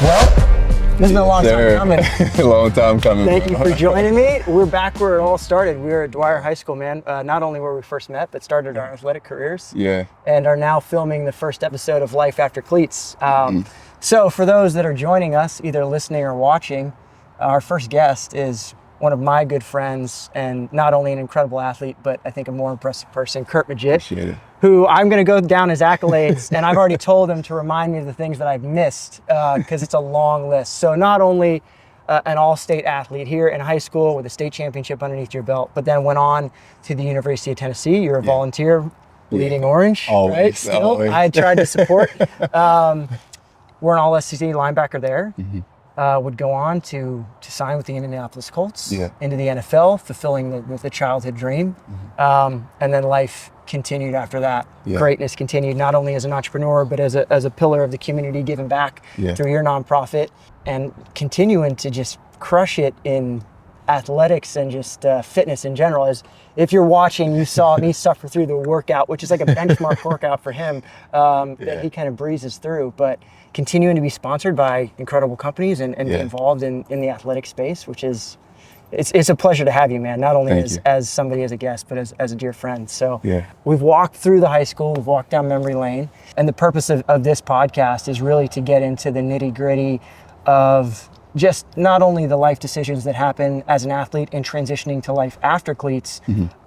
Well, this has been a long time coming. A long time coming. Thank you for joining me. We're back where it all started. We were at Dwyer High School, man. Not only where we first met, but started our athletic careers. Yeah. And are now filming the first episode of Life After Cleats. So for those that are joining us, either listening or watching, our first guest is one of my good friends, and not only an incredible athlete, but I think a more impressive person, Curt Maggitt, who I'm going to go down his accolades, and I've already told him to remind me of the things that I've missed, because it's a long list. So not only an all-state athlete here in high school with a state championship underneath your belt, but then went on to the University of Tennessee. You're a volunteer, bleeding orange, always, right? Still, always. I tried to support. We're an all-SEC linebacker there. Would go on to sign with the Indianapolis Colts, into the NFL, fulfilling the childhood dream. And then life continued after that. Greatness continued, not only as an entrepreneur, but as a pillar of the community, giving back through your nonprofit, and continuing to just crush it in athletics and just fitness in general. As if you're watching, you saw me suffer through the workout, which is like a benchmark workout for him, that he kind of breezes through. But continuing to be sponsored by incredible companies and be involved in the athletic space, which is, it's a pleasure to have you, man. Not only as somebody, as a guest, but as a dear friend. So we've walked through the high school, we've walked down memory lane, and the purpose of this podcast is really to get into the nitty gritty of just not only the life decisions that happen as an athlete in transitioning to life after cleats,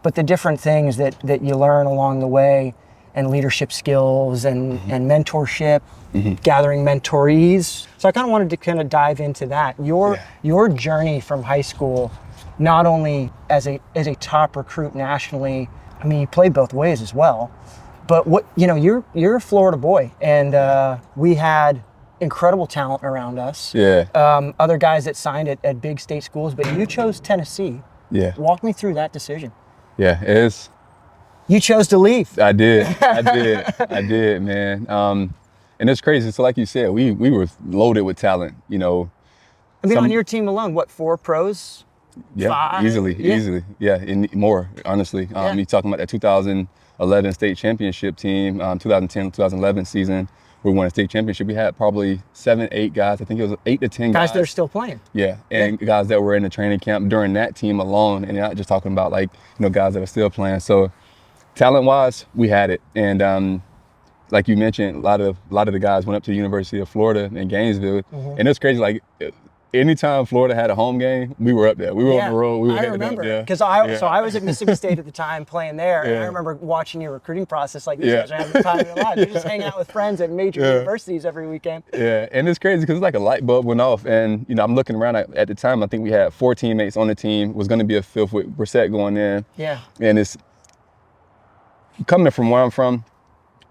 but the different things that you learn along the way, and leadership skills and mentorship, gathering mentorees. So I kind of wanted to kind of dive into that. Your journey from high school, not only as a top recruit nationally, I mean, you played both ways as well, but you're a Florida boy, and we had incredible talent around us. Other guys that signed at big state schools, but you chose Tennessee. Walk me through that decision. You chose to leave. I did, man. And it's crazy. So like you said, we were loaded with talent, I mean, on your team alone, what, 4 pros? 5? Easily. And more, honestly. You're talking about that 2011 state championship team, 2010, 2011 season. We won a state championship. We had probably 7, 8 guys. I think it was 8 to 10 guys. Guys that are still playing. And guys that were in the training camp during that team alone, and not just talking about guys that are still playing. So talent-wise, we had it. And like you mentioned, a lot of the guys went up to the University of Florida in Gainesville. And it's crazy, anytime Florida had a home game, we were up there. We were on the road. I remember, because I was at Mississippi State at the time playing there, and I remember watching your recruiting process. Like, these guys are having the time of their lives. You're just hanging out with friends at major universities every weekend. And it's crazy because it's like a light bulb went off, and I'm looking around at the time. I think we had 4 teammates on the team. Was going to be a 5th with Brissett going in. And it's coming from where I'm from.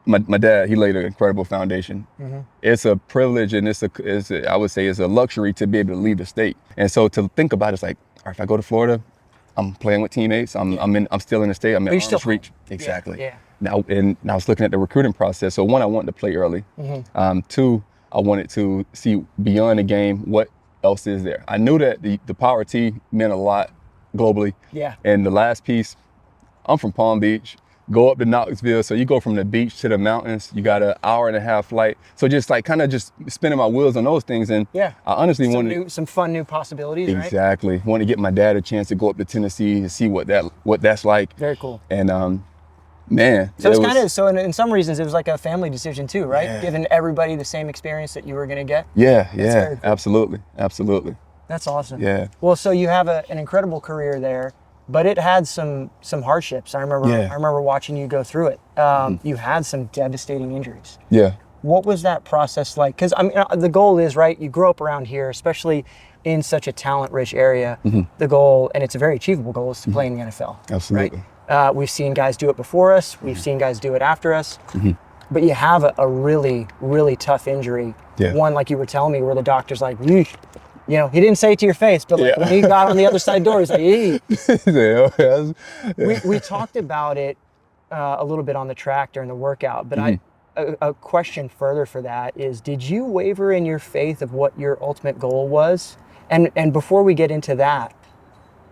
My dad, he laid an incredible foundation. It's a privilege, and I would say it's a luxury to be able to leave the state. And so to think about it, it's like, all right, if I go to Florida, I'm playing with teammates. I'm still in the state. I'm in arm's reach. Exactly. Now, and I was looking at the recruiting process. So 1, I wanted to play early. 2, I wanted to see beyond the game what else is there. I knew that the Power T meant a lot globally. And the last piece, I'm from Palm Beach. Go up to Knoxville, so you go from the beach to the mountains. You got an hour-and-a-half flight. So just kind of just spinning my wheels on those things. And I honestly wanted some fun new possibilities. Exactly. Want to get my dad a chance to go up to Tennessee and see what that's like. Very cool. And man, so it's kind of in some reasons it was like a family decision too, right? Giving everybody the same experience that you were going to get. Cool. Absolutely. That's awesome. Well, so you have an incredible career there. But it had some hardships. I remember watching you go through it. You had some devastating injuries. What was that process like? Because I mean, the goal is, right, you grow up around here, especially in such a talent-rich area. The goal, and it's a very achievable goal, is to play in the NFL. Absolutely. Right? We've seen guys do it before us. We've seen guys do it after us. But you have a really, really tough injury. One, like you were telling me, where the doctor's like, yeesh. He didn't say it to your face, but when he got on the other side door, he's like, "Hey." We talked about it a little bit on the track during the workout, but a question further for that is, did you waver in your faith of what your ultimate goal was? And before we get into that,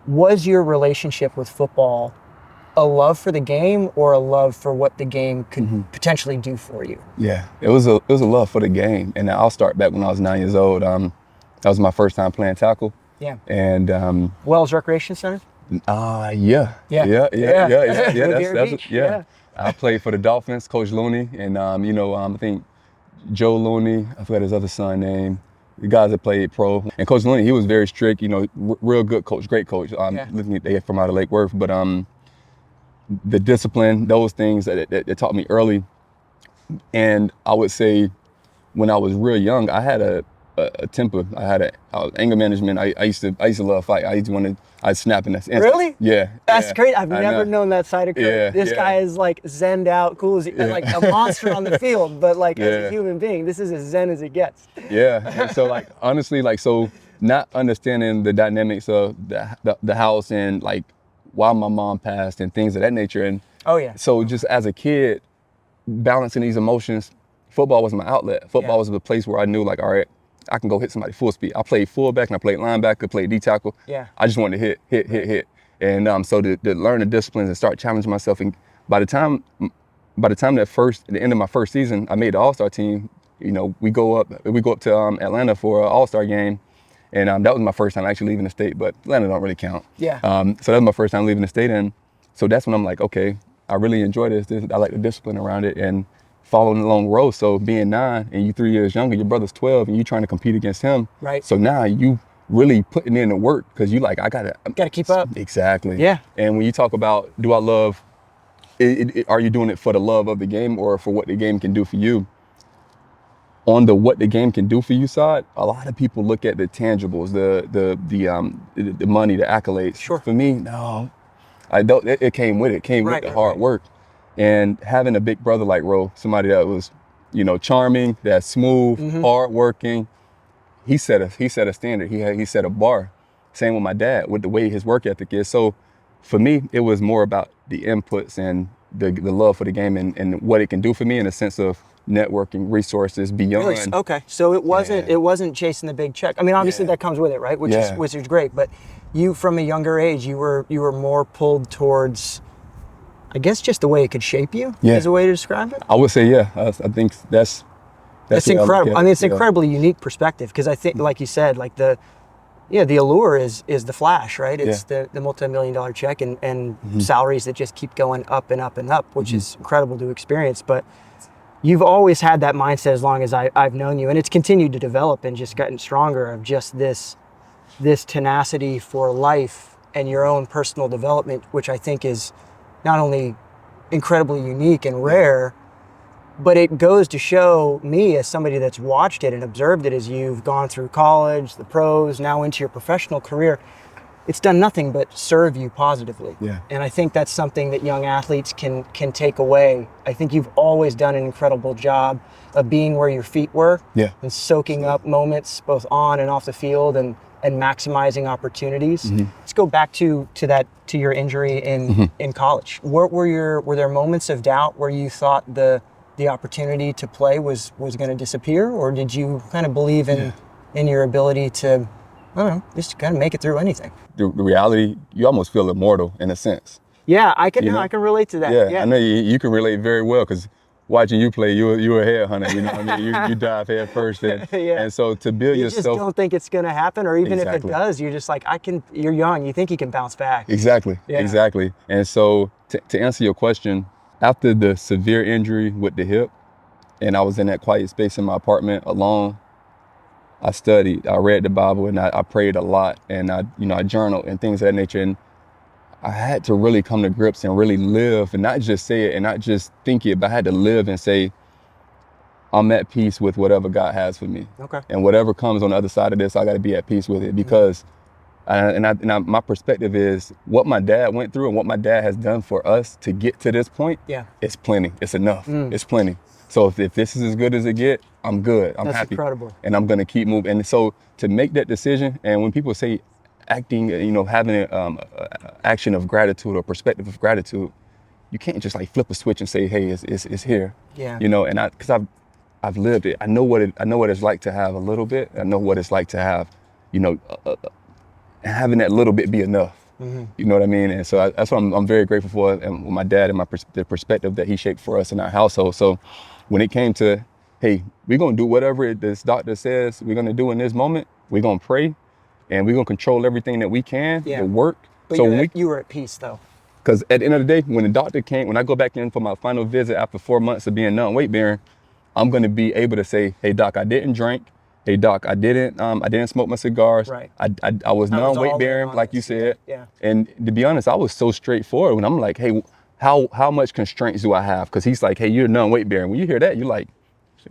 was your relationship with football a love for the game or a love for what the game could potentially do for you? Yeah, it was a love for the game, and I'll start back when I was 9 years old. That was my first time playing tackle. Yeah. And Wells Recreation Center. Yeah. Yeah. I played for the Dolphins, Coach Looney, and I think Joe Looney. I forgot his other son name. The guys that played pro, and Coach Looney, he was very strict. Real good coach, great coach. They from out of Lake Worth, but the discipline, those things that taught me early. And I would say, when I was real young, I had a temper. I was anger management. I used to love fight. I'd snap in that instant. Really? Yeah. That's great. I've never known that side of Curt. Yeah, this guy is like zenned out, cool as like a monster on the field, but like as a human being, this is as zen as it gets. Yeah. And so like honestly, like so not understanding the dynamics of the house and like why my mom passed and things of that nature. And so just as a kid, balancing these emotions, football was my outlet. Football was the place where I knew like, all right, I can go hit somebody full speed. I played fullback and I played linebacker, played D tackle. Yeah. I just wanted to hit. And so to learn the disciplines and start challenging myself. And by the time at the end of my first season, I made the All-Star team. We go up to Atlanta for an All-Star game. And that was my first time actually leaving the state, but Atlanta don't really count. Yeah. So that was my first time leaving the state. And so that's when I'm like, okay, I really enjoy this. I like the discipline around it and following along road. So being 9 and you 3 years younger, your brother's 12 and you trying to compete against him. Right. So now you really putting in the work because you like, I gotta keep up. Exactly. Yeah. And when you talk about, do I love, are you doing it for the love of the game or for what the game can do for you? On the what the game can do for you side, a lot of people look at the tangibles, the money, the accolades. Sure. For me, no, I don't. It came with it. Came with the hard work, and having a big brother like Ro, somebody that was, charming, that's smooth, hardworking. He set a standard. He set a bar. Same with my dad, with the way his work ethic is. So, for me, it was more about the inputs and the love for the game and what it can do for me in a sense of networking resources beyond. Really? Okay, so it wasn't chasing the big check. I mean, obviously that comes with it, right? Which is great. But you, from a younger age, you were more pulled towards, I guess, just the way it could shape you. Is a way to describe it. I would say, I think that's incredible. I mean, it's an incredibly unique perspective because I think, like you said, like the allure is the flash, right? It's the multi-million-dollar check and salaries that just keep going up and up and up, which is incredible to experience. But you've always had that mindset as long as I've known you, and it's continued to develop and just gotten stronger of just this tenacity for life and your own personal development, which I think is not only incredibly unique and rare, but it goes to show me as somebody that's watched it and observed it as you've gone through college, the pros, now into your professional career. It's done nothing but serve you positively. Yeah. And I think that's something that young athletes can take away. I think you've always done an incredible job of being where your feet were and soaking up moments both on and off the field and maximizing opportunities. Let's go back to your injury in college. Were there moments of doubt where you thought the opportunity to play was going to disappear, or did you kind of believe in your ability to, I don't know, just kind of make it through anything? The reality, you almost feel immortal in a sense. Yeah, I can relate to that. Yeah. I know you can relate very well because watching you play, you're a headhunter. You know what I mean? You dive head first, and so to build yourself. You just don't think it's going to happen, or even if it does, you're just like, you're young. You think you can bounce back. Exactly. And so to answer your question, after the severe injury with the hip, and I was in that quiet space in my apartment alone, I studied, I read the Bible, and I prayed a lot, and I journaled and things of that nature. And I had to really come to grips and really live and not just say it and not just think it, but I had to live and say, I'm at peace with whatever God has for me. Okay. And whatever comes on the other side of this, I got to be at peace with it because my perspective is what my dad went through and what my dad has done for us to get to this point. It's plenty. It's enough. It's plenty. So if this is as good as it get, I'm good. I'm happy. That's incredible. And I'm going to keep moving. And so to make that decision, and when people say acting, having an action of gratitude or perspective of gratitude, you can't just like flip a switch and say, hey, it's here. Yeah. And because I've lived it. I know what it's like to have a little bit. I know what it's like to have, having that little bit be enough. You know what I mean? And so that's what I'm very grateful for, and my dad and the perspective that he shaped for us in our household. So when it came to, hey, we're gonna do whatever this doctor says we're gonna do in this moment, we're gonna pray, and we're gonna control everything that we can to work. But so you were at peace though. Because at the end of the day, when the doctor came, when I go back in for my final visit after 4 months of being non-weight bearing, I'm gonna be able to say, hey doc, I didn't drink. Hey doc, I didn't smoke my cigars. Right. I was non-weight bearing, like you said. Yeah. And to be honest, I was so straightforward when I'm like, hey, how much constraints do I have? Because he's like, hey, you're non-weight bearing. When you hear that, you're like,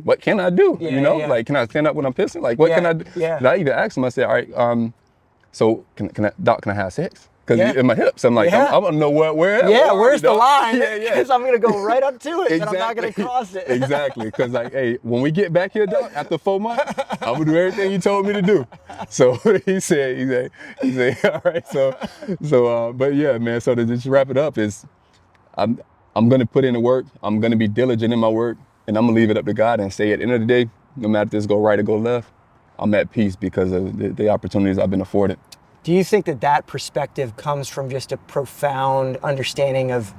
what can I do? Like, can I stand up when I'm pissing? Like, what can I do? Yeah. And I even asked him, I said, all right, so doc, can I have sex? Because in my hips, I'm like, I'm gonna know where. Yeah, where's the line? Yeah. Because I'm gonna go right up to it, and I'm not gonna cross it. Exactly. Because like, hey, when we get back here, doc, after 4 months, I'm gonna do everything you told me to do. So he said, all right. So, but yeah, man. So to just wrap it up is, I'm gonna put in the work. I'm gonna be diligent in my work, and I'm gonna leave it up to God and say at the end of the day, no matter if this go right or go left, I'm at peace because of the opportunities I've been afforded. Do you think that perspective comes from just a profound understanding of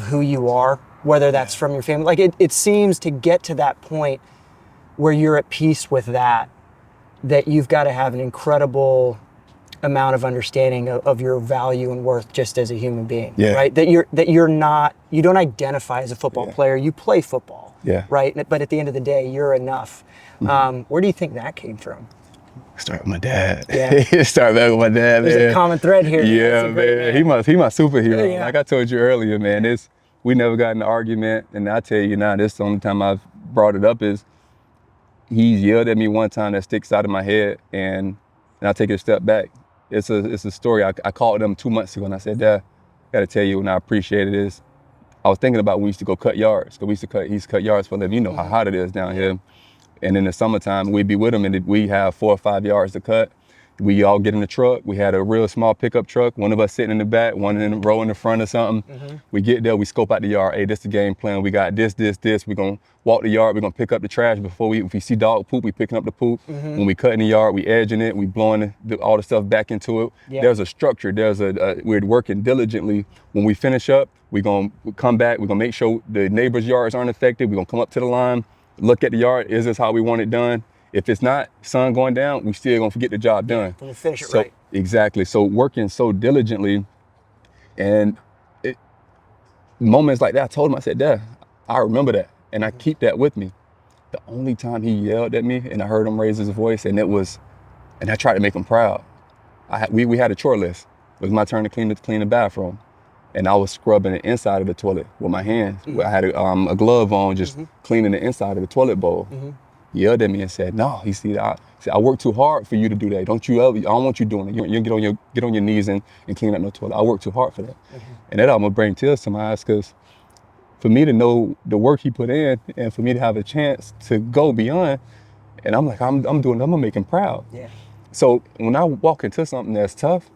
who you are, whether that's from your family? Like it seems to get to that point where you're at peace with that you've got to have an incredible amount of understanding of your value and worth just as a human being, right? You don't identify as a football player, you play football, right? But at the end of the day, you're enough. Where do you think that came from? Start with my dad. Start back with my dad, man. There's a common thread here. Yeah, man. He my superhero. Yeah. Like I told you earlier, man, we never got in an argument. And I tell you now, this is the only time I've brought it up is he yelled at me one time that sticks out of my head, and I'll take it a step back. It's a story. I called him 2 months ago and I said, Dad, I gotta tell you, and I appreciate it is, I was thinking about when we used to go cut yards. Cause he used to cut yards for a living. You know how hot it is down here. And in the summertime, we'd be with him and we have 4 or 5 yards to cut. We all get in the truck. We had a real small pickup truck. One of us sitting in the back, one in the row in the front or something. We get there, we scope out the yard. Hey, this the game plan. We got this. We're gonna walk the yard. We're gonna pick up the trash if we see dog poop, we picking up the poop. When we cut in the yard, we edging it. We blowing all the stuff back into it. There's a structure. We're working diligently. When we finish up, we're gonna come back. We're gonna make sure the neighbors' yards aren't affected. We're gonna come up to the line, look at the yard. Is this how we want it done? If it's not, sun going down, we still gonna get the job done. And finish it right. Exactly. So working so diligently, and moments like that, I told him, I said, Dad, I remember that, and I keep that with me. The only time he yelled at me, and I heard him raise his voice, and I tried to make him proud. We had a chore list. It was my turn to clean the bathroom, and I was scrubbing the inside of the toilet with my hands. I had a glove on, just cleaning the inside of the toilet bowl. He yelled at me and said, no, I work too hard for you to do that. I don't want you doing it. You get on your knees and clean up no toilet. I work too hard for that. And that almost bring tears to my eyes, because for me to know the work he put in and for me to have a chance to go beyond, and I'm like, I'm gonna make him proud. Yeah. So when I walk into something that's tough,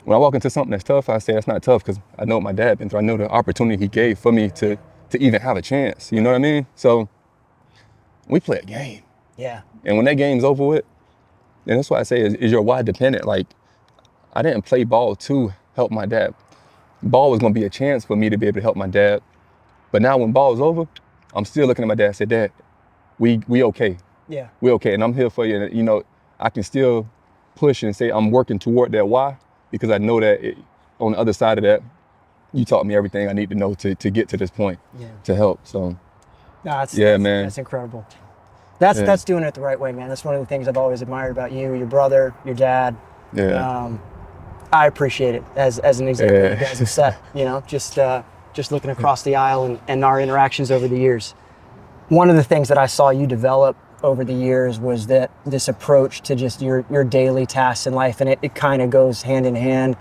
I say it's not tough because I know what my dad been through. I know the opportunity he gave for me to even have a chance. You know what I mean? So we play a game. Yeah. And when that game's over with, and that's why I say is your why dependent. Like, I didn't play ball to help my dad. Ball was gonna be a chance for me to be able to help my dad. But now when ball's over, I'm still looking at my dad and say, Dad, we okay. Yeah. We okay, and I'm here for you. And you know, I can still push and say I'm working toward that why, because I know that on the other side of that, you taught me everything I need to know to get to this point to help. So man, that's incredible. That's doing it the right way, man. That's one of the things I've always admired about you, your brother, your dad. Yeah. I appreciate it as an example. You guys have set, just looking across the aisle and our interactions over the years. One of the things that I saw you develop over the years was that this approach to just your daily tasks in life, and it kind of goes hand in hand.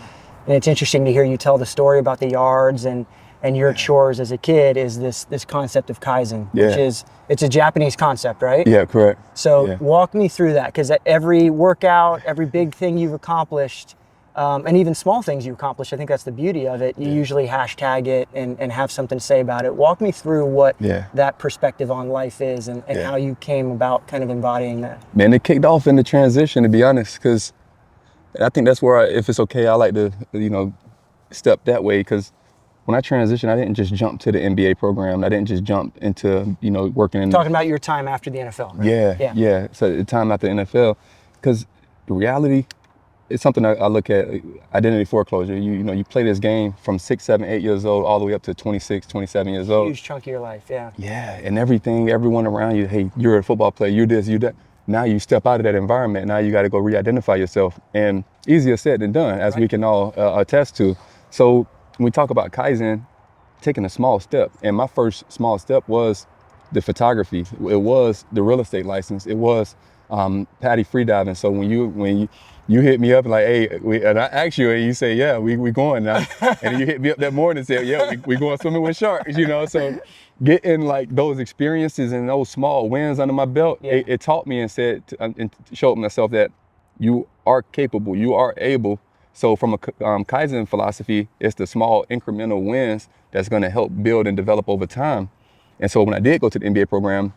And it's interesting to hear you tell the story about the yards and your chores as a kid is this concept of Kaizen, which it's a Japanese concept, right? Yeah, correct. So walk me through that, because every workout, every big thing you've accomplished, and even small things you accomplish, I think that's the beauty of it. You usually hashtag it and have something to say about it. Walk me through what that perspective on life is and how you came about kind of embodying that. Man, it kicked off in the transition, to be honest, because I think that's where, if it's okay, I like to, step that way, because when I transitioned, I didn't just jump to the NBA program. I didn't just jump into, working in... Talking about your time after the NFL, right? Yeah. So the time after the NFL, because the reality, it's something I look at, identity foreclosure. You play this game from 6, 7, 8 years old all the way up to 26, 27 years old. Huge chunk of your life, yeah. Yeah, and everyone around you, hey, you're a football player, you're this, you're that. Now you step out of that environment, now you got to go re-identify yourself. And easier said than done, as we can all attest to. So when we talk about Kaizen, taking a small step, and my first small step was the photography. It was the real estate license. It was Patty freediving. So when you hit me up like, hey, and I ask you, and you say, yeah, we going now. And then you hit me up that morning and say, yeah, we going swimming with sharks, So getting like those experiences and those small wins under my belt, it taught me and showed myself that you are capable, you are able. So from a Kaizen philosophy, it's the small incremental wins that's going to help build and develop over time. And so when I did go to the MBA program,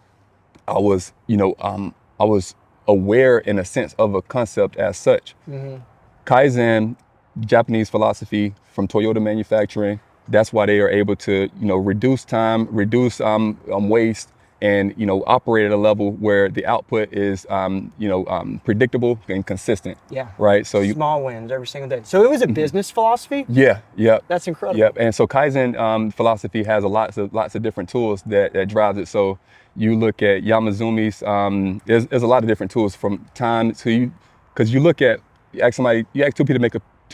I was, I was aware in a sense of a concept as such. Kaizen, Japanese philosophy from Toyota Manufacturing, that's why they are able to, reduce time, reduce waste, and, operate at a level where the output is, predictable and consistent. Yeah. Right. So small wins every single day. So it was a business philosophy? Yeah. Yep. That's incredible. Yep. And so Kaizen philosophy has lots of different tools that drives it. So you look at Yamazumi's, there's a lot of different tools from time to, because you look at, you ask two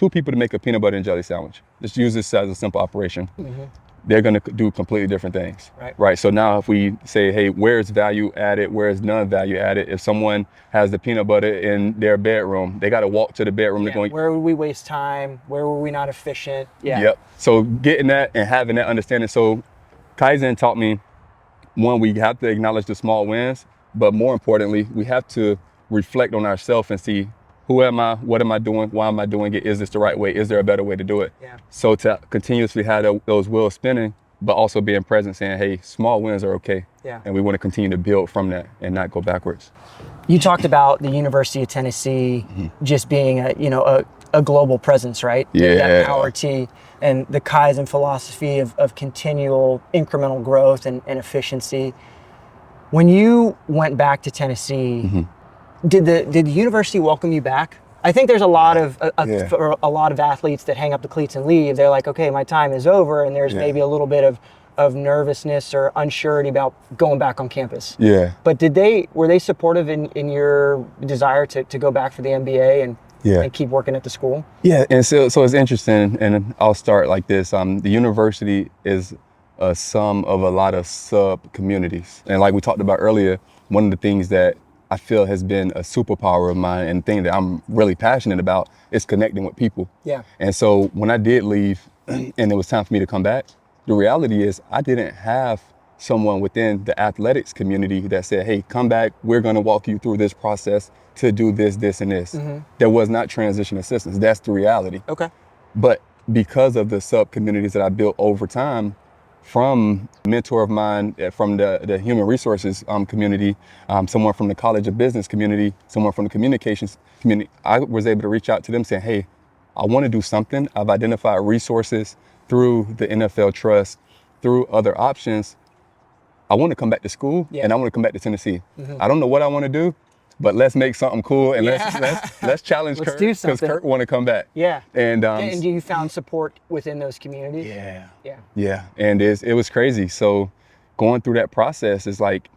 people to make a peanut butter and jelly sandwich. Just use this as a simple operation. They're going to do completely different things. Right. So now if we say, hey, where's value added? Where's none value added? If someone has the peanut butter in their bedroom, they got to walk to the bedroom. Yeah. Where would we waste time? Where were we not efficient? Yeah. Yep. So getting that and having that understanding. So Kaizen taught me, one, we have to acknowledge the small wins, but more importantly, we have to reflect on ourselves and see, who am I? What am I doing? Why am I doing it? Is this the right way? Is there a better way to do it? Yeah. So to continuously have those wheels spinning, but also being present, saying, hey, small wins are okay. Yeah. And we want to continue to build from that and not go backwards. You talked about the University of Tennessee just being a global presence, right? Yeah. That Power T and the Kaizen philosophy of continual incremental growth and efficiency. When you went back to Tennessee, did the university welcome you back? I think there's a lot of a lot of athletes that hang up the cleats and leave. They're like, okay, my time is over, and there's maybe a little bit of nervousness or unsurety about going back on campus. Yeah. But were they supportive in your desire to go back for the MBA and keep working at the school? Yeah, and so it's interesting, and I'll start like this. The university is a sum of a lot of sub-communities. And like we talked about earlier, one of the things that I feel has been a superpower of mine and thing that I'm really passionate about is connecting with people. Yeah. And so when I did leave and it was time for me to come back, the reality is I didn't have someone within the athletics community that said, hey, come back, we're going to walk you through this process to do this, this, and this. There was not transition assistance. That's the reality. Okay. But because of the sub-communities that I built over time, from a mentor of mine from the human resources community, someone from the College of Business community, someone from the communications community, I was able to reach out to them saying, hey, I want to do something. I've identified resources through the NFL Trust, through other options. I want to come back to school and I want to come back to Tennessee. I don't know what I want to do, but let's make something cool and let's challenge Curt, because Curt want to come back. Yeah. And you found support within those communities? Yeah. And it was crazy. So going through that process is like,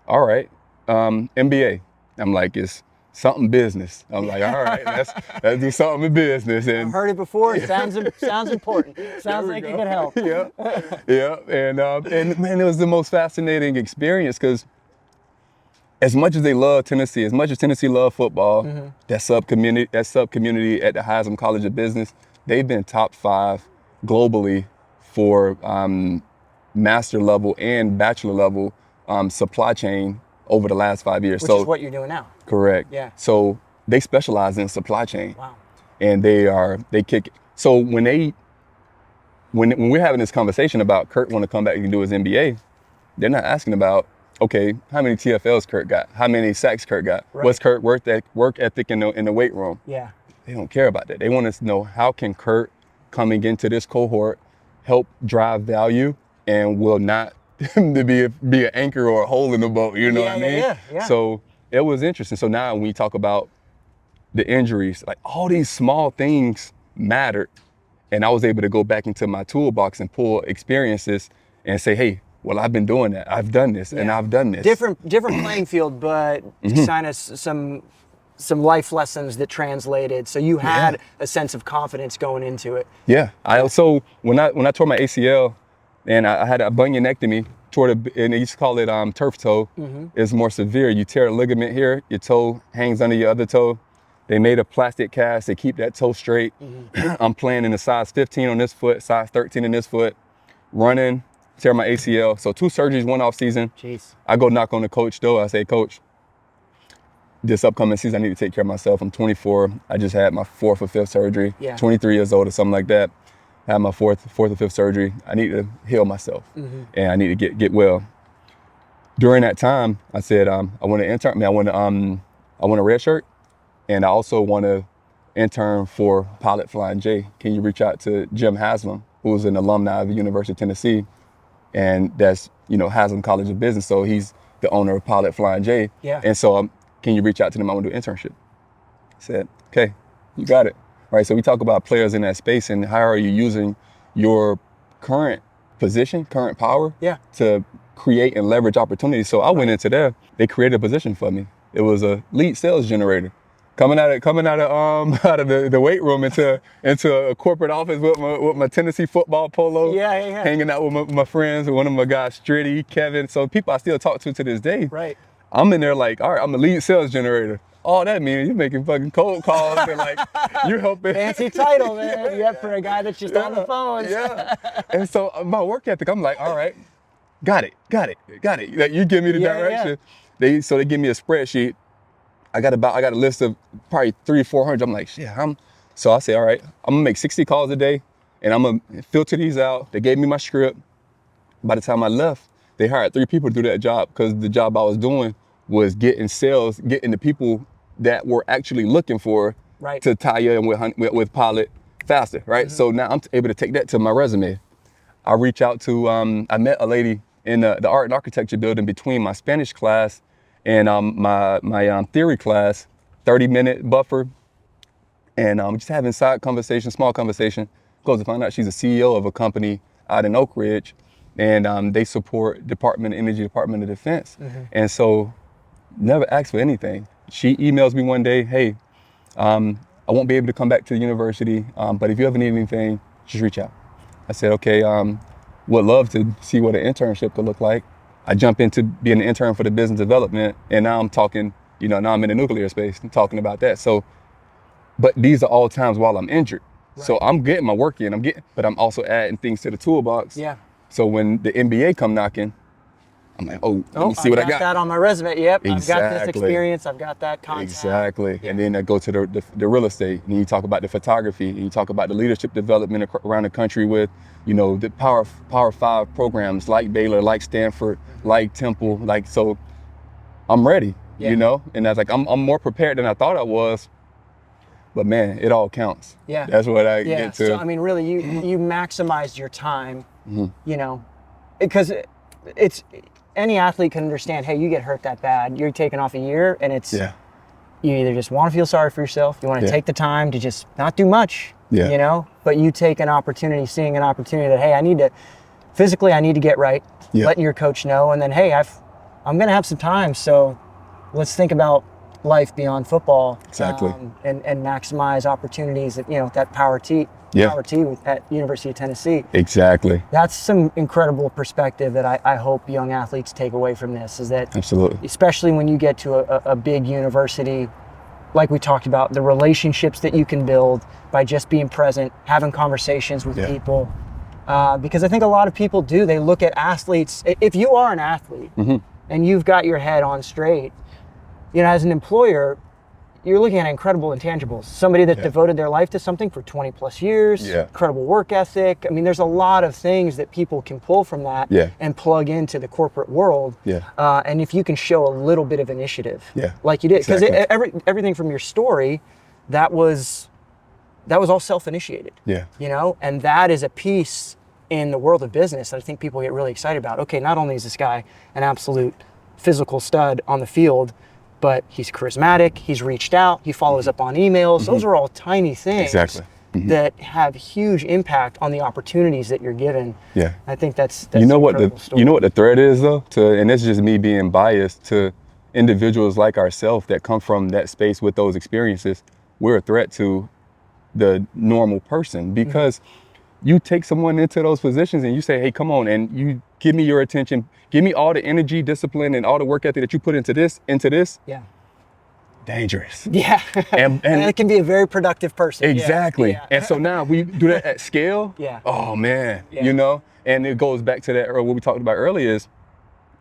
all right, MBA. I'm like, it's something business. I'm like, all right, let's do something in business. And I've heard it before. It sounds important. Sounds like it could help. Yeah. And man, it was the most fascinating experience, because as much as they love Tennessee, as much as Tennessee love football, that sub community at the Heisman College of Business, they've been top 5 globally for master level and bachelor level supply chain over the last 5 years. Which is what you're doing now. Correct. Yeah. So they specialize in supply chain. Wow. And they kick. So when we're having this conversation about Curt want to come back and do his MBA, they're not asking about, okay, how many TFLs Curt got? How many sacks Curt got? Right. What's Curt work ethic in the weight room? Yeah. They don't care about that. They want us to know, how can Curt coming into this cohort help drive value and will not to be an anchor or a hole in the boat, you know what I mean? Yeah. So it was interesting. So now when we talk about the injuries, like all these small things mattered. And I was able to go back into my toolbox and pull experiences and say, hey, well, I've been doing that. I've done this and I've done this. Different playing field, but kind of some life lessons that translated. So you had a sense of confidence going into it. Yeah. I also, when I tore my ACL and I had a bunionectomy, and they used to call it turf toe. It's more severe. You tear a ligament here, your toe hangs under your other toe. They made a plastic cast to keep that toe straight. I'm playing in a size 15 on this foot, size 13 in this foot, running, tear my ACL. So 2 surgeries, 1 off season. Jeez. I go knock on the coach door. I say, Coach, this upcoming season, I need to take care of myself. I'm 24. I just had my 4th or 5th surgery. 23 years old or something like that. I had my 4th or 5th surgery. I need to heal myself and I need to get well. During that time, I said, I want to intern. I want a red shirt. And I also want to intern for Pilot Flying J. Can you reach out to Jim Haslam, who's an alumni of the University of Tennessee, and that's, Haslam College of Business. So he's the owner of Pilot Flying J. And so can you reach out to them? I want to do an internship. I said, okay, you got it. Right. So we talk about players in that space and how are you using your current position, current power to create and leverage opportunities. So I went into there. They created a position for me. It was a lead sales generator. Coming out of the weight room into a corporate office with my Tennessee football polo, hanging out with my friends, one of my guys, Stritty, Kevin, so people I still talk to this day. Right. I'm in there like, all right, I'm a lead sales generator. All that means you're making fucking cold calls and like you're helping. Fancy title, man. Yep, for a guy that's just on the phone. And so my work ethic, I'm like, all right, got it. Like, you give me the direction. They give me a spreadsheet. I got a list of probably 300-400. I'm like, shit, so I say, all right, I'm gonna make 60 calls a day and I'm gonna filter these out. They gave me my script. By the time I left, they hired 3 people to do that job because the job I was doing was getting sales, getting the people that were actually looking for to tie in with Pilot faster, right? So now I'm able to take that to my resume. I reach out to, I met a lady in the art and architecture building between my Spanish class and my theory class, 30-minute buffer, and just having small conversation. Goes to find out she's a CEO of a company out in Oak Ridge, and they support Energy Department of Defense. And so, never asked for anything. She emails me one day, hey, I won't be able to come back to the university, but if you ever need anything, just reach out. I said, okay, would love to see what an internship could look like. I jump into being an intern for the business development, and now I'm talking, now I'm in the nuclear space and talking about that. So, but these are all times while I'm injured. So I'm getting my work in, but I'm also adding things to the toolbox. So when the NBA come knocking, I'm like, let me see what I got. I got that on my resume. Yep, I've got this experience. I've got that contact. Exactly. And then I go to the real estate, and you talk about the photography, and you talk about the leadership development around the country with, the Power 5 programs like Baylor, like Stanford, like Temple, so I'm ready, and I was like, I'm more prepared than I thought I was. But man, it all counts. That's what I get to. So I mean, really, you maximized your time, because it's any athlete can understand. Hey, you get hurt that bad, you're taking off a year, and it's you either just want to feel sorry for yourself, you want to take the time to just not do much, but you take an opportunity, seeing an opportunity that, hey, I need to get right, letting your coach know, and then, hey, I'm gonna have some time, so let's think about life beyond football, and maximize opportunities at that Power T at University of Tennessee. Exactly. That's some incredible perspective that I hope young athletes take away from this, is that absolutely, especially when you get to a big university, like we talked about, the relationships that you can build by just being present, having conversations with people. Because I think a lot of people they look at athletes, if you are an athlete and you've got your head on straight, as an employer, you're looking at incredible intangibles. Somebody that devoted their life to something for 20 plus years, incredible work ethic. I mean, there's a lot of things that people can pull from that and plug into the corporate world. And if you can show a little bit of initiative, like you did, because everything from your story, that was that was all self-initiated. Yeah. You know, and that is a piece in the world of business that I think people get really excited about. Okay, not only is this guy an absolute physical stud on the field, but he's charismatic, he's reached out, he follows up on emails. Those are all tiny things that have huge impact on the opportunities that you're given. Yeah. I think that's you know what the thread is though, and this is just me being biased to individuals like ourselves that come from that space with those experiences. We're a threat to the normal person because you take someone into those positions and you say, hey, come on, and you give me your attention, give me all the energy, discipline, and all the work ethic that you put into this. Yeah. Dangerous. Yeah. And it can be a very productive person. Exactly. Yeah. And so now we do that at scale. Yeah. Oh man, you know, and it goes back to that what we talked about earlier is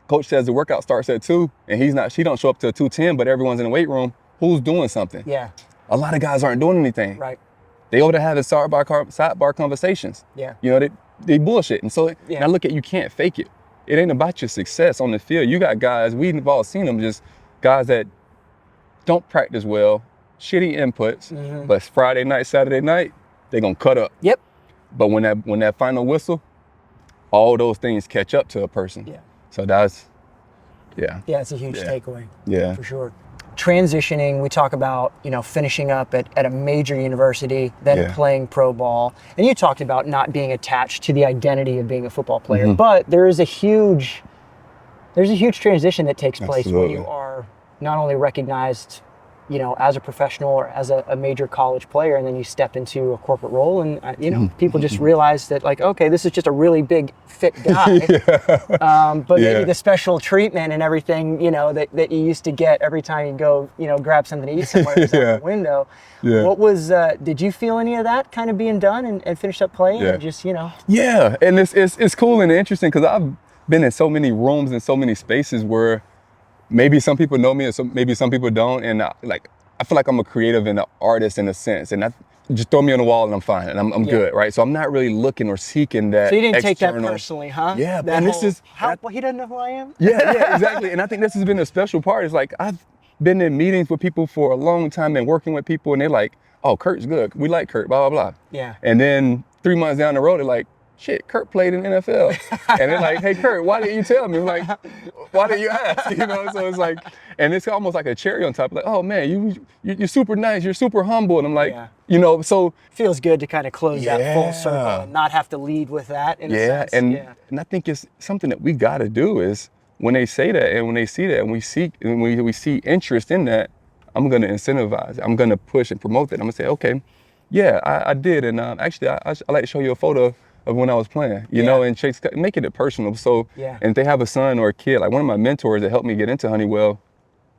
coach says the workout starts at 2 and she don't show up till 2:10, but everyone's in the weight room. Who's doing something? Yeah. A lot of guys aren't doing anything. Right. They over to have the sidebar conversations. Yeah. You know, they bullshit. And so now look you can't fake it. It ain't about your success on the field. You got guys, we've all seen them, just guys that don't practice well, shitty inputs, but Friday night, Saturday night, they're gonna cut up. Yep. But when that final whistle, all those things catch up to a person. Yeah. So that's, Yeah, it's a huge takeaway. Yeah. For sure. Transitioning, we talk about, you know, finishing up at a major university, then playing pro ball. And you talked about not being attached to the identity of being a football player, but there's a huge transition that takes place when you are not only recognized, you know, as a professional or as a major college player, and then you step into a corporate role and, you know, people just realize that like, okay, this is just a really big, fit guy. But maybe the special treatment and everything, you know, that you used to get every time you go, you know, grab something to eat somewhere out the window. Yeah. What was, did you feel any of that kind of being done and finished up playing? Or just, you know? Yeah, and it's cool and interesting because I've been in so many rooms and so many spaces where maybe some people know me and maybe some people don't. And I feel like I'm a creative and an artist in a sense. And just throw me on the wall and I'm fine and I'm good, right? So I'm not really looking or seeking that. So you didn't take that personally, huh? Yeah, but this is... he doesn't know who I am? Yeah, exactly. And I think this has been a special part. It's like I've been in meetings with people for a long time and working with people and they're like, oh, Curt's good. We like Curt, blah, blah, blah. Yeah. And then 3 months down the road, they're like, shit, Curt played in the NFL. And they're like, hey, Curt, why didn't you tell me? I'm like, why didn't you ask? You know, so it's like, and it's almost like a cherry on top. Like, oh man, you're super nice, you're super humble. And I'm like, you know, so. Feels good to kind of close that full circle and not have to lead with that in a sense. And I think it's something that we gotta do is when they say that and when they see that and we see interest in that, I'm gonna incentivize it. I'm gonna push and promote it. I'm gonna say, okay, yeah, I did. And actually, I like to show you a photo of when I was playing, you know, and making it personal. So, and if they have a son or a kid, like one of my mentors that helped me get into Honeywell,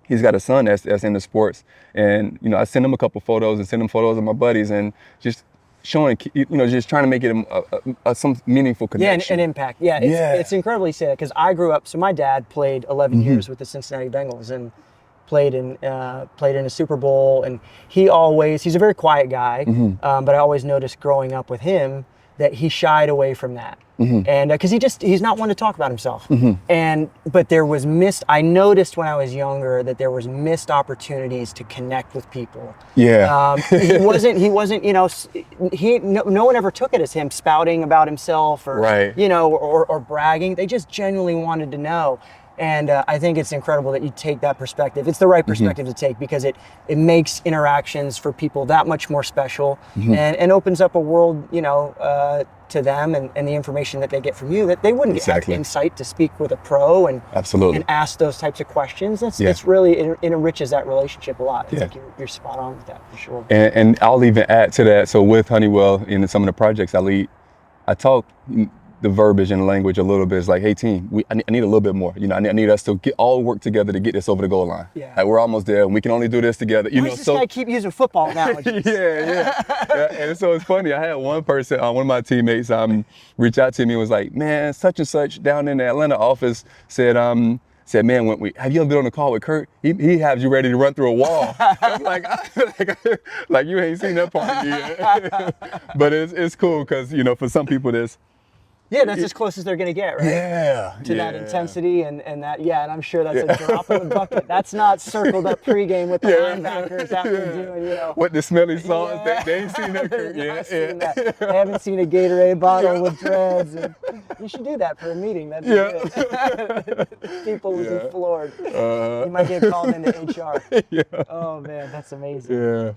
he's got a son that's into sports. And, you know, I send him a couple photos and send him photos of my buddies and just showing, you know, just trying to make it some meaningful connection. Yeah, an impact. Yeah, it's incredibly sad because I grew up, so my dad played 11 years with the Cincinnati Bengals and played in a Super Bowl. And he's a very quiet guy, but I always noticed growing up with him that he shied away from that. And because he's not one to talk about himself. But I noticed when I was younger that there was missed opportunities to connect with people. Yeah. He wasn't, you know, no one ever took it as him spouting about himself or, you know, or bragging. They just genuinely wanted to know. And I think it's incredible that you take that perspective. It's the right perspective to take because it makes interactions for people that much more special and opens up a world, you know, to them and the information that they get from you that they wouldn't get insight to speak with a pro and ask those types of questions. It's really, it enriches that relationship a lot. I think you're spot on with that for sure. And I'll even add to that. So with Honeywell in some of the projects I lead, I talk the verbiage and language a little bit. It's like, hey team, I need a little bit more. You know, I need us to all work together to get this over the goal line. Yeah. Like we're almost there and we can only do this together. You Why does this guy keep using football analogies? yeah. And so it's funny. I had one person, one of my teammates, reach out to me and was like, man, such and such down in the Atlanta office said, man, have you ever been on a call with Curt? He has you ready to run through a wall. I'm like you ain't seen that part yet. But it's cool because, you know, for some people Yeah, that's as close as they're going to get, right? Yeah. To that intensity and that, and I'm sure that's a drop in the bucket. That's not circled up pregame with the linebackers after doing, What the smelly sauce, they ain't seen that. Seen that. They haven't seen a Gatorade bottle with dreads. And you should do that for a meeting. That'd be good. People would be floored. You might get called into HR. Oh, man, that's amazing.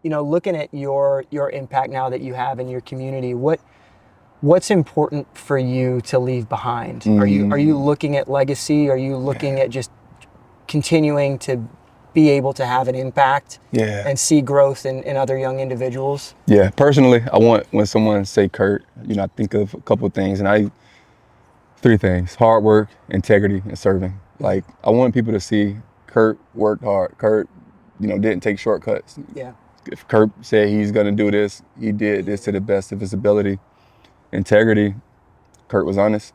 Yeah. Looking at your impact now that you have in your community, what's important for you to leave behind? Are you looking at legacy? Are you looking at just continuing to be able to have an impact and see growth in other young individuals? Yeah, personally, I want, when someone say Curt, I think of a couple of things, and 3 things: hard work, integrity, and serving. Like, I want people to see Curt worked hard. Curt, didn't take shortcuts. Yeah. If Curt said he's gonna do this, he did this to the best of his ability. Integrity, Curt was honest.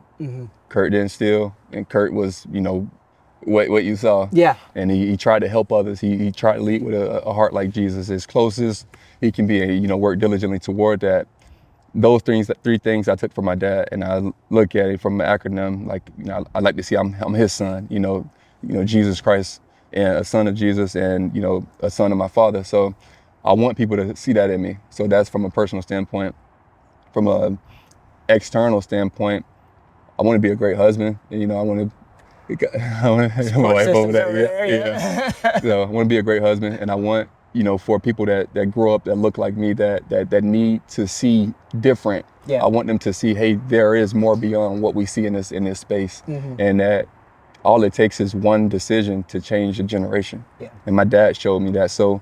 Curt didn't steal, and Curt was, what you saw. Yeah. And he tried to help others. He tried to lead with a heart like Jesus, as close as he can be, and work diligently toward that. Those 3 things I took from my dad, and I look at it from an acronym, like, I like to see I'm his son, Jesus Christ, and a son of Jesus, and a son of my father. So I want people to see that in me. So that's from a personal standpoint. From a external standpoint, I want to be a great husband. I want to have my wife over there. So I want to be a great husband, and I want, for people that grow up that look like me, that need to see different. I want them to see, hey, there is more beyond what we see in this space, and that all it takes is one decision to change a generation. And my dad showed me that. So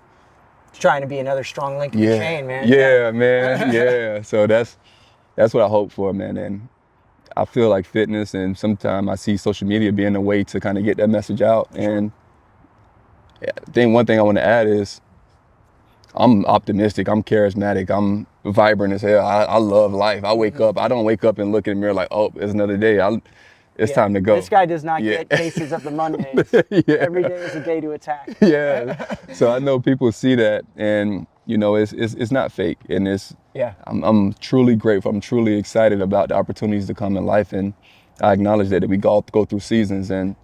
trying to be another strong link in the chain, man. Man. So that's what I hope for, man. And I feel like fitness, and sometimes I see social media being a way to kind of get that message out. And one thing I want to add is, I'm optimistic, I'm charismatic, I'm vibrant as hell. I love life. I wake up, I don't wake up and look in the mirror like, oh, it's another day. It's time to go. This guy does not get cases of the Mondays. Every day is a day to attack. So I know people see that, and it's not fake, and I'm truly grateful. I'm truly excited about the opportunities to come in life, and I acknowledge that we go through seasons, and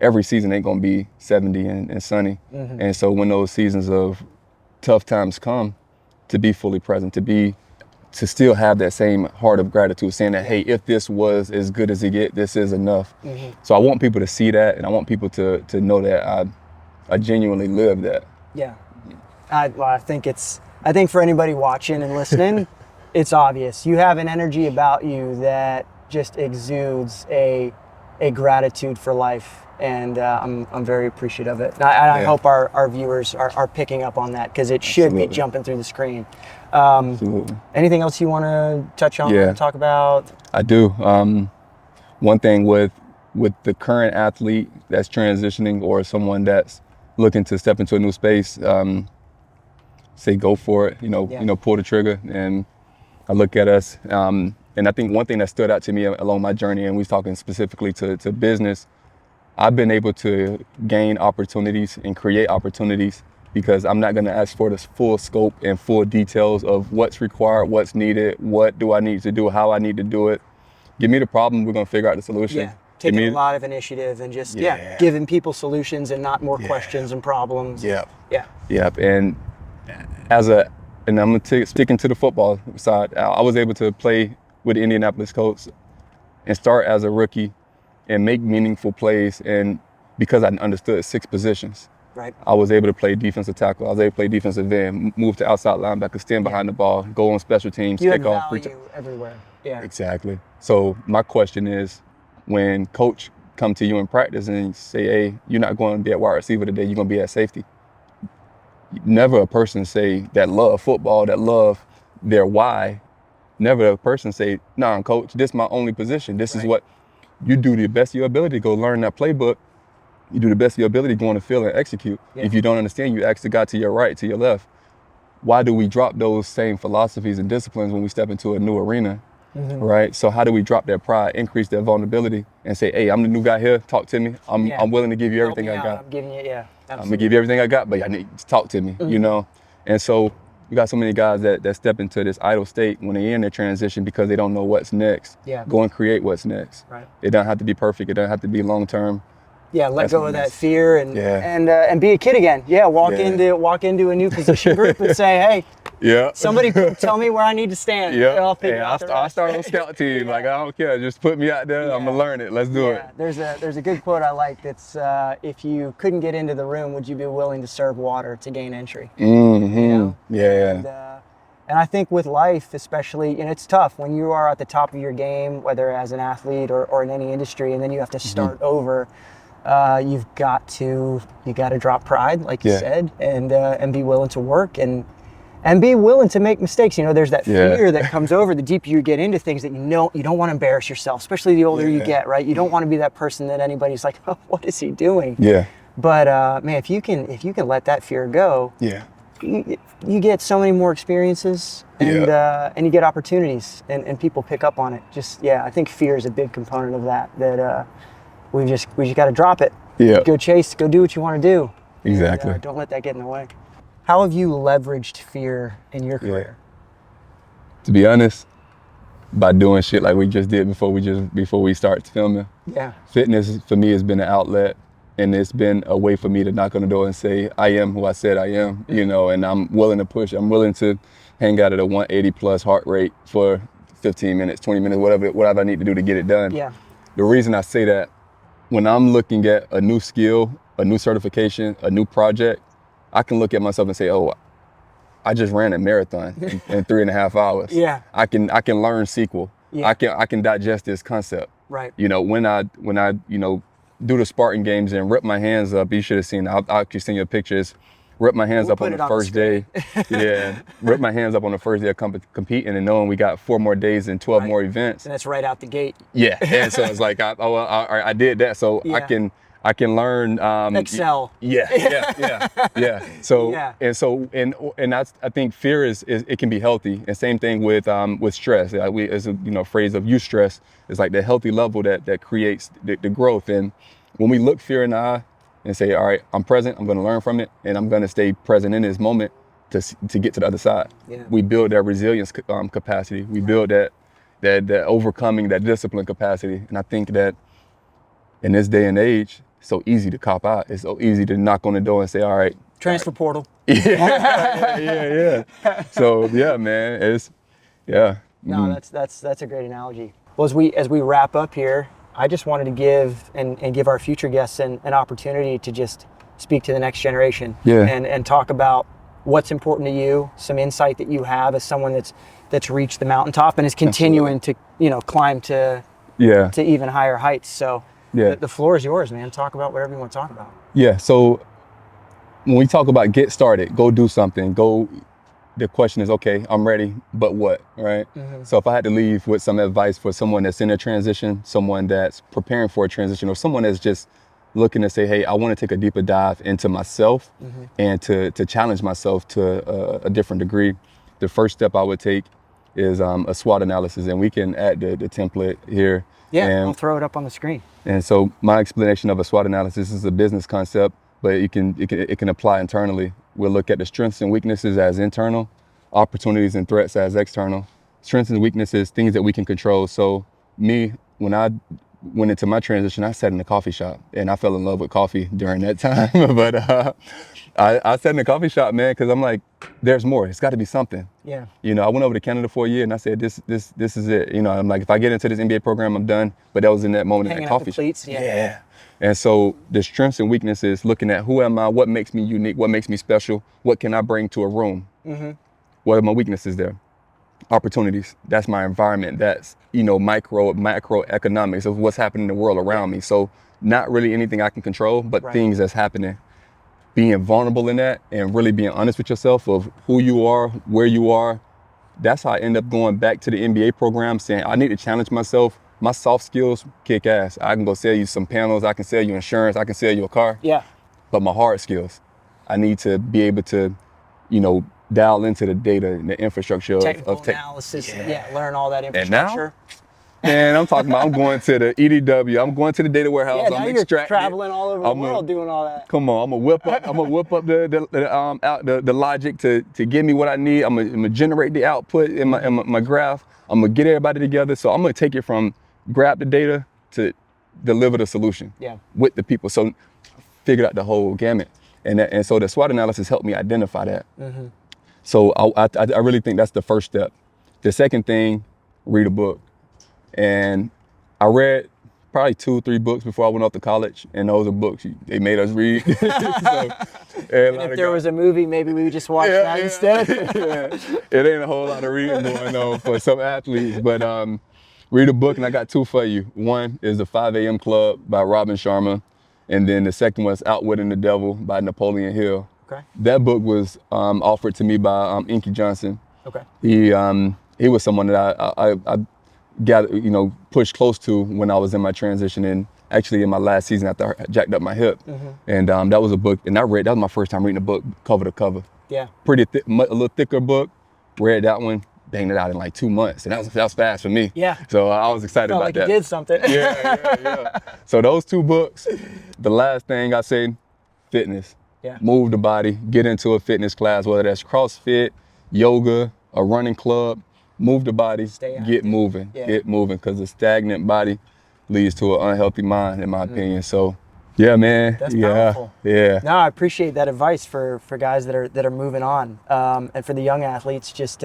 every season ain't gonna be 70 and sunny. And so when those seasons of tough times come, to be fully present, to still have that same heart of gratitude, saying that, hey, if this was as good as it get, this is enough. So I want people to see that, and I want people to know that I genuinely live that. I think for anybody watching and listening, it's obvious. You have an energy about you that just exudes a gratitude for life. And I'm very appreciative of it. And I hope our viewers are picking up on that, because it should be jumping through the screen. Anything else you want to touch on, talk about? I do. One thing with the current athlete that's transitioning, or someone that's looking to step into a new space, say go for it, pull the trigger. And I look at us, and I think one thing that stood out to me along my journey, and we're talking specifically to business, I've been able to gain opportunities and create opportunities because I'm not going to ask for the full scope and full details of what's required, what's needed, what do I need to do, how I need to do it. Give me the problem, we're going to figure out the solution. Taking a lot of initiative and just giving people solutions and not more questions and problems. And and I'm sticking to the football side. I was able to play with the Indianapolis Colts and start as a rookie and make meaningful plays, and because I understood 6 positions. I was able to play defensive tackle, I was able to play defensive end, move to outside linebacker, stand behind the ball, go on special teams, take off. You have value everywhere. Exactly. So my question is, when coach come to you in practice and say, hey, you're not going to be at wide receiver today, you're going to be at safety. Never a person say that love football, that love their why. Never a person say, nah, coach, this is my only position. This is what you do, the best of your ability, go learn that playbook. You do the best of your ability, go on the field and execute. If you don't understand, you ask the guy to your right, to your left. Why do we drop those same philosophies and disciplines when we step into a new arena? Right? So how do we drop that pride, increase that vulnerability, and say, hey, I'm the new guy here, talk to me. I'm willing to give you everything I got. I'm giving you, I'm gonna give you everything I got, but I need to talk to me, And so We got so many guys that step into this idle state when they're in their transition because they don't know what's next. Yeah. Go and create what's next. Right. It doesn't have to be perfect. It doesn't have to be long term. Yeah, let go of that fear and be a kid again. Yeah, walk into a new position group and say, hey, somebody tell me where I need to stand. Yeah, I'll start on scout team. Like, I don't care, just put me out there. I'm gonna learn it. Let's do it. There's a good quote I like that's if you couldn't get into the room, would you be willing to serve water to gain entry? Mm-hmm. You know? Yeah. And I think with life, especially, it's tough when you are at the top of your game, whether as an athlete or in any industry, and then you have to start over. You've got to drop pride, like you said, and be willing to work and be willing to make mistakes. There's that fear that comes over the deeper you get into things that you don't want to embarrass yourself, especially the older you get, right? You don't want to be that person that anybody's like, oh, what is he doing? Yeah. But man, if you can let that fear go, you get so many more experiences and you get opportunities and people pick up on it. I think fear is a big component of that. We just got to drop it. Yeah. Go chase. Go do what you want to do. Exactly. And, don't let that get in the way. How have you leveraged fear in your career? To be honest, by doing shit like we just did before we start filming. Yeah. Fitness for me has been an outlet, and it's been a way for me to knock on the door and say I am who I said I am. And I'm willing to push. I'm willing to hang out at a 180 plus heart rate for 15 minutes, 20 minutes, whatever I need to do to get it done. Yeah. The reason I say that, when I'm looking at a new skill, a new certification, a new project, I can look at myself and say, oh, I just ran a marathon in 3.5 hours. Yeah. I can learn SQL. Yeah. I can digest this concept. Right. When I do the Spartan games and rip my hands up, you should have seen, I'll actually send you pictures. Rip my hands up on the first day. Rip my hands up on the first day of competing and knowing we got 4 more days and 12 more events. And that's right out the gate. Yeah, and so it's like, I did that, so I can learn Excel. Yeah. So and that's, I think fear is it can be healthy, and same thing with stress. As a phrase of eustress is like the healthy level that creates the growth. And when we look fear in the eye and say, all right, I'm present, I'm going to learn from it, and I'm going to stay present in this moment to get to the other side. Yeah. We build that resilience capacity. We build that overcoming, that discipline capacity. And I think that in this day and age, it's so easy to cop out. It's so easy to knock on the door and say, all right. Transfer portal. Yeah. So yeah, man, No, that's a great analogy. Well, as we wrap up here, I just wanted to give our future guests an opportunity to just speak to the next generation and talk about what's important to you, some insight that you have as someone that's reached the mountaintop and is continuing to climb to even higher heights. So the floor is yours, man. Talk about whatever you want to talk about. Yeah. So when we talk about get started, go do something, the question is, okay, I'm ready, but what, right? Mm-hmm. So if I had to leave with some advice for someone that's in a transition, someone that's preparing for a transition, or someone that's just looking to say, hey, I want to take a deeper dive into myself and to challenge myself to a different degree, the first step I would take is a SWOT analysis, and we can add the template here. Yeah, I'll throw it up on the screen. And so my explanation of a SWOT analysis is a business concept, but it can apply internally. We'll look at the strengths and weaknesses as internal, opportunities and threats as external. Strengths and weaknesses, things that we can control. So me, when I went into my transition, I sat in a coffee shop, and I fell in love with coffee during that time. But I sat in a coffee shop, man, because I'm like, there's more. It's got to be something. Yeah. I went over to Canada for a year, and I said, this is it. I'm like, if I get into this MBA program, I'm done. But that was in that moment in that coffee shop. Yeah. And so the strengths and weaknesses, looking at who am I, what makes me unique, what makes me special, what can I bring to a room? Mm-hmm. What are my weaknesses there? Opportunities, that's my environment. That's, macroeconomics of what's happening in the world around me. So not really anything I can control, but things that's happening. Being vulnerable in that and really being honest with yourself of who you are, where you are. That's how I end up going back to the MBA program, saying I need to challenge myself. My soft skills kick ass. I can go sell you some panels, I can sell you insurance, I can sell you a car. Yeah. But my hard skills, I need to be able to, dial into the data and the infrastructure technical analysis. Learn all that infrastructure. Man, I'm talking about I'm going to the EDW. I'm going to the data warehouse. Yeah, now I'm you're extracting traveling all over the world doing all that. Come on, I'm gonna whip up. I'm gonna whip up the logic to give me what I need. I'm gonna generate the output in my graph. I'm gonna get everybody together. So I'm gonna take it from grab the data to deliver the solution with the people. So figured out the whole gamut, and so the SWOT analysis helped me identify that. So I really think that's the first step. The second thing, read a book. And I read probably 2-3 books before I went off to college, and those are books they made us read. And if there was a movie, maybe we would just watch that instead. It ain't a whole lot of reading going on for some athletes, but read a book, and I got 2 for you. One is The 5 a.m. Club by Robin Sharma, and then the second one is Outwitting the Devil by Napoleon Hill. Okay. That book was offered to me by Inky Johnson. Okay. He was someone that I got, pushed close to when I was in my transition, and actually in my last season after I jacked up my hip. And that was a book, and that was my first time reading a book cover to cover. Yeah. Pretty thick, a little thicker book. Read that one, banged it out in like 2 months, and that was fast for me. Yeah. So I was excited about like that. You did something. Yeah. So those 2 books. The last thing I say, fitness. Yeah. Move the body, get into a fitness class, whether that's CrossFit, yoga, a running club. Move the body, get moving, because a stagnant body leads to an unhealthy mind, in my opinion. So, yeah, man. That's powerful. Yeah. No, I appreciate that advice for guys that are moving on, and for the young athletes. Just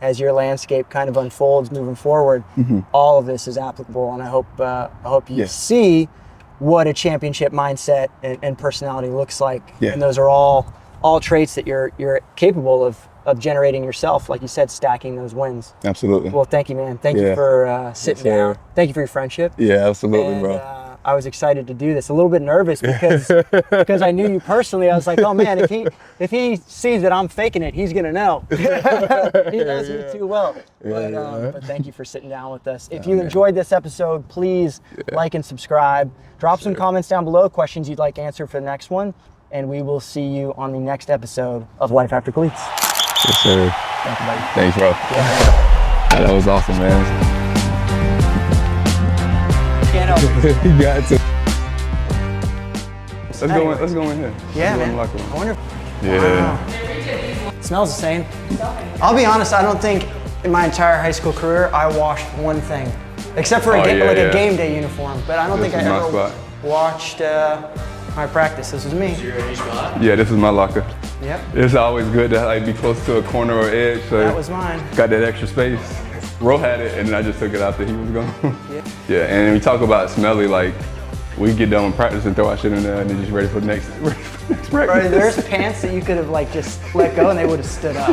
as your landscape kind of unfolds moving forward, all of this is applicable, and I hope you see what a championship mindset and personality looks like. Yeah. And those are all traits that you're capable of generating yourself, like you said, stacking those wins. Absolutely. Well, thank you, man. Thank you for sitting down. Thank you for your friendship. Yeah, absolutely, and, bro. I was excited to do this. A little bit nervous because I knew you personally. I was like, oh man, if he sees that I'm faking it, he's gonna know. He knows me too well. But thank you for sitting down with us. If you enjoyed this episode, please like and subscribe. Drop some comments down below, questions you'd like answered for the next one, and we will see you on the next episode of Life After Cleats. Yes, sir. Thank you, buddy. Thanks, bro. That was awesome, man. Can't help it. You got to. Let's go in here. Yeah, man. I wonder. Wow. It smells the same. I'll be honest, I don't think in my entire high school career I washed one thing. Except for a game day uniform. But I don't think I ever watched my practice. This was me. Yeah, this is my locker. Yep. It's always good to be close to a corner or edge. So that was mine. Got that extra space. Ro had it, and then I just took it after he was gone. Yeah, and we talk about smelly, like we get done with practice and throw our shit in there and then just ready for the next practice. Bro, there's pants that you could have just let go and they would have stood up.